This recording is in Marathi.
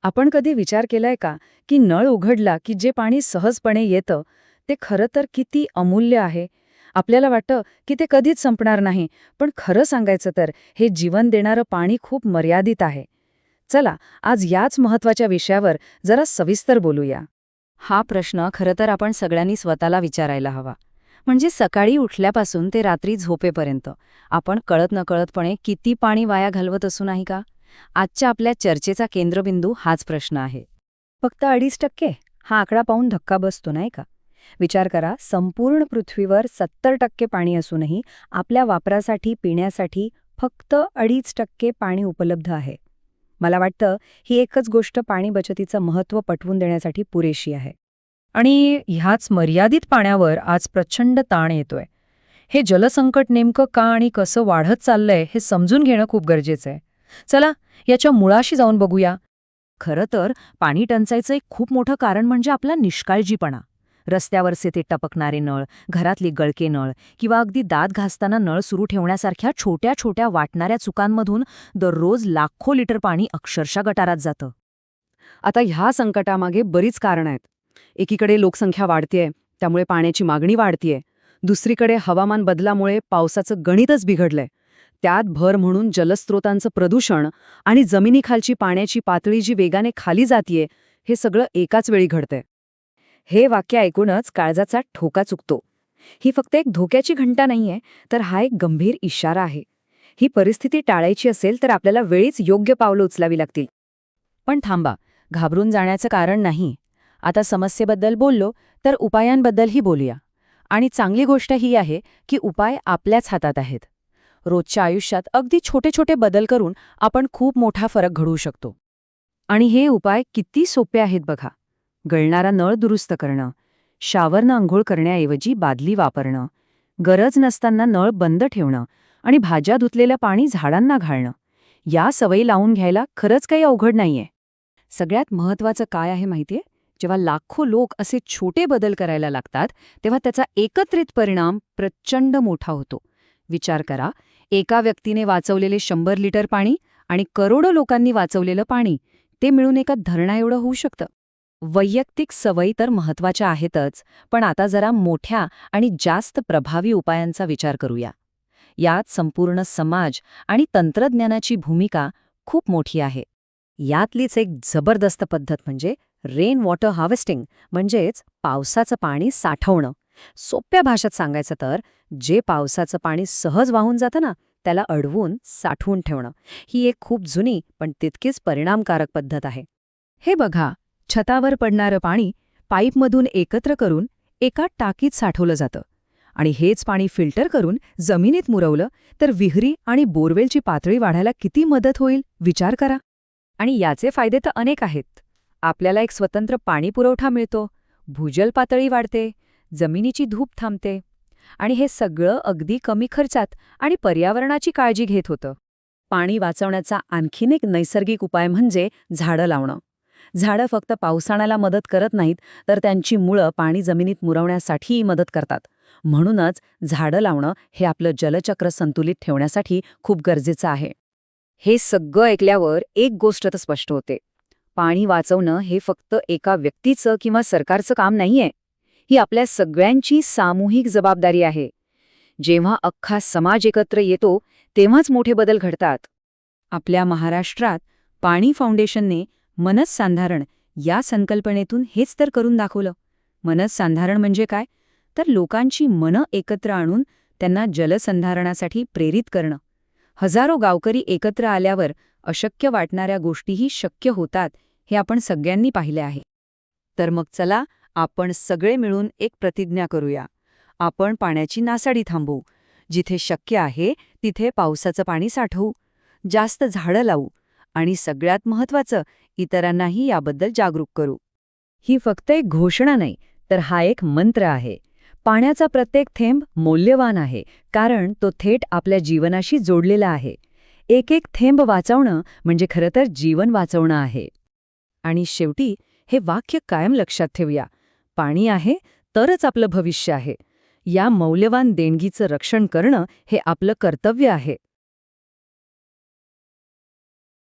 आपण कधी विचार केलाय का की नळ उघडला की जे पाणी सहजपणे येतं ते खरं तर किती अमूल्य आहे. आपल्याला वाटतं की ते कधीच संपणार नाही, पण खरं सांगायचं तर हे जीवन देणारं पाणी खूप मर्यादित आहे. चला, आज याच महत्वाच्या विषयावर जरा सविस्तर बोलूया. हा प्रश्न खरं तर आपण सगळ्यांनी स्वतःला विचारायला हवा. म्हणजे सकाळी उठल्यापासून ते रात्री झोपेपर्यंत आपण कळत-नकळतपणे किती पाणी वाया घालवत असू नाही का? आजच्या आपल्या चर्चेचा केंद्रबिंदू हाच प्रश्न आहे. फक्त 2.5% हा आकडा पाहून धक्का बसतो नाही का? विचार करा, संपूर्ण पृथ्वीवर 70% पाणी असूनही आपल्या वापरासाठी, पिण्यासाठी फक्त 2.5% पाणी उपलब्ध आहे. मला वाटतं ही एकच गोष्ट पाणी बचतीचं महत्त्व पटवून देण्यासाठी पुरेशी आहे. आणि ह्याच मर्यादित पाण्यावर आज प्रचंड ताण येतोय. हे जलसंकट नेमकं का आणि कसं वाढत चाललंय हे समजून घेणं खूप गरजेचं आहे. चला, याच्या मुळाशी जाऊन बघूया. खरं तर पाणी टंचाईचं एक खूप मोठं कारण म्हणजे आपला निष्काळजीपणा. रस्त्यावरचे ते टपकणारे नळ, घरातली गळके नळ किंवा अगदी दात घासताना नळ सुरू ठेवण्यासारख्या छोट्या छोट्या वाटणाऱ्या चुकांमधून दररोज लाखो लिटर पाणी अक्षरशः गटारात जातं. आता ह्या संकटामागे बरीच कारणं आहेत. एकीकडे लोकसंख्या वाढतेय, त्यामुळे पाण्याची मागणी वाढतेय. दुसरीकडे हवामान बदलामुळे पावसाचं गणितच बिघडलंय. त्यात भर म्हणून जलस्रोतांचं प्रदूषण आणि जमिनीखालची पाण्याची पातळी जी वेगाने खाली जातीये, हे सगळं एकाच वेळी घडतंय. हे वाक्य ऐकूनच काळजाचा ठोका चुकतो. ही फक्त एक धोक्याची घंटा नाहीये, तर हा एक गंभीर इशारा आहे. ही परिस्थिती टाळायची असेल तर आपल्याला वेळीच योग्य पावलं उचलावी लागतील. पण थांबा, घाबरून जाण्याचं कारण नाही. आता समस्येबद्दल बोललो तर उपायांबद्दलही बोलूया. आणि चांगली गोष्ट ही आहे की उपाय आपल्याच हातात आहेत. रोजच्या आयुष्यात अगदी छोटे छोटे बदल करून आपण खूप मोठा फरक घडवू शकतो. आणि हे उपाय किती सोपे आहेत बघा. गळणारा नळ दुरुस्त करणं, शावरनं अंघोळ करण्याऐवजी बादली वापरणं, गरज नसताना नळ बंद ठेवणं आणि भाज्या धुतलेलं पाणी झाडांना घालणं. या सवयी लावून घ्यायला खरंच काही अवघड नाहीये. सगळ्यात महत्त्वाचं काय आहे माहितीये? जेव्हा लाखो लोक असे छोटे बदल करायला लागतात, तेव्हा त्याचा एकत्रित परिणाम प्रचंड मोठा होतो. विचार करा, एका व्यक्तीने वाचवलेले 100 लिटर पाणी आणि करोडो लोकांनी वाचवलेलं पाणी, ते मिळून एका धरणाएवढं होऊ शकतं. वैयक्तिक सवयी तर महत्त्वाच्या आहेतच, पण आता जरा मोठ्या आणि जास्त प्रभावी उपायांचा विचार करूया. यात संपूर्ण समाज आणि तंत्रज्ञानाची भूमिका खूप मोठी आहे. यातलीच एक जबरदस्त पद्धत म्हणजे रेन वॉटर हार्वेस्टिंग, म्हणजेच पावसाचं पाणी साठवणं. सोप्या भाषेत सांगायचं तर जे पावसाचं पाणी सहज वाहून जातं ना, त्याला अडवून साठवून ठेवणं. ही एक खूप जुनी पण तितकीच परिणामकारक पद्धत आहे. हे बघा, छतावर पडणारं पाणी पाईपमधून एकत्र करून एका टाकीत साठवलं जातं आणि हेच पाणी फिल्टर करून जमिनीत मुरवलं तर विहिरी आणि बोरवेलची पातळी वाढायला किती मदत होईल विचार करा. आणि याचे फायदे तर अनेक आहेत. आपल्याला एक स्वतंत्र पाणी पुरवठा मिळतो, भूजल पातळी वाढते, जमिनीची धूप थांबते आणि हे सगळं अगदी कमी खर्चात आणि पर्यावरणाची काळजी घेत होतं. पाणी वाचवण्याचा आणखीन एक नैसर्गिक उपाय म्हणजे झाडं लावणं. झाडं फक्त पावसाळ्याला मदत करत नाहीत, तर त्यांची मुळं पाणी जमिनीत मुरवण्यासाठीही मदत करतात. म्हणूनच झाडं लावणं हे आपलं जलचक्र संतुलित ठेवण्यासाठी खूप गरजेचं आहे. हे सगळं ऐकल्यावर एक गोष्ट तर स्पष्ट होते. पाणी वाचवणं हे फक्त एका व्यक्तीचं किंवा सरकारचं काम नाहीये. ही आपल्या सगळ्यांची सामूहिक जबाबदारी आहे. जेव्हा अख्खा समाज एकत्र येतो, तेव्हाच मोठे बदल घडतात. आपल्या महाराष्ट्रात पाणी फाउंडेशनने मनसंधारण या संकल्पनेतून हेच तर करून दाखवलं. मनसंधारण म्हणजे काय? तर लोकांची मनं एकत्र आणून त्यांना जलसंधारणासाठी प्रेरित करणं. हजारो गावकरी एकत्र आल्यावर अशक्य वाटणाऱ्या गोष्टीही शक्य होतात, हे आपण सगळ्यांनी पाहिले आहे. तर मग चला, आपण सगळे मिळून एक प्रतिज्ञा करूया. आपण पाण्याची नासाडी थांबवू. जिथे शक्य आहे तिथे पावसाचं पाणी साठवू, जास्त झाडं लावू आणि सगळ्यात महत्त्वाचं, इतरांनाही याबद्दल जागरूक करू. ही फक्त एक घोषणा नाही, तर हा एक मंत्र आहे. पाण्याचा प्रत्येक थेंब मौल्यवान आहे, कारण तो थेट आपल्या जीवनाशी जोडलेला आहे. एक एक थेंब वाचवणं म्हणजे खरं तर जीवन वाचवणं आहे. आणि शेवटी हे वाक्य कायम लक्षात ठेवूया. पाणी आहे तरच आपलं भविष्य आहे. या मौल्यवान देणगीचं रक्षण करणं हे आपलं कर्तव्य आहे.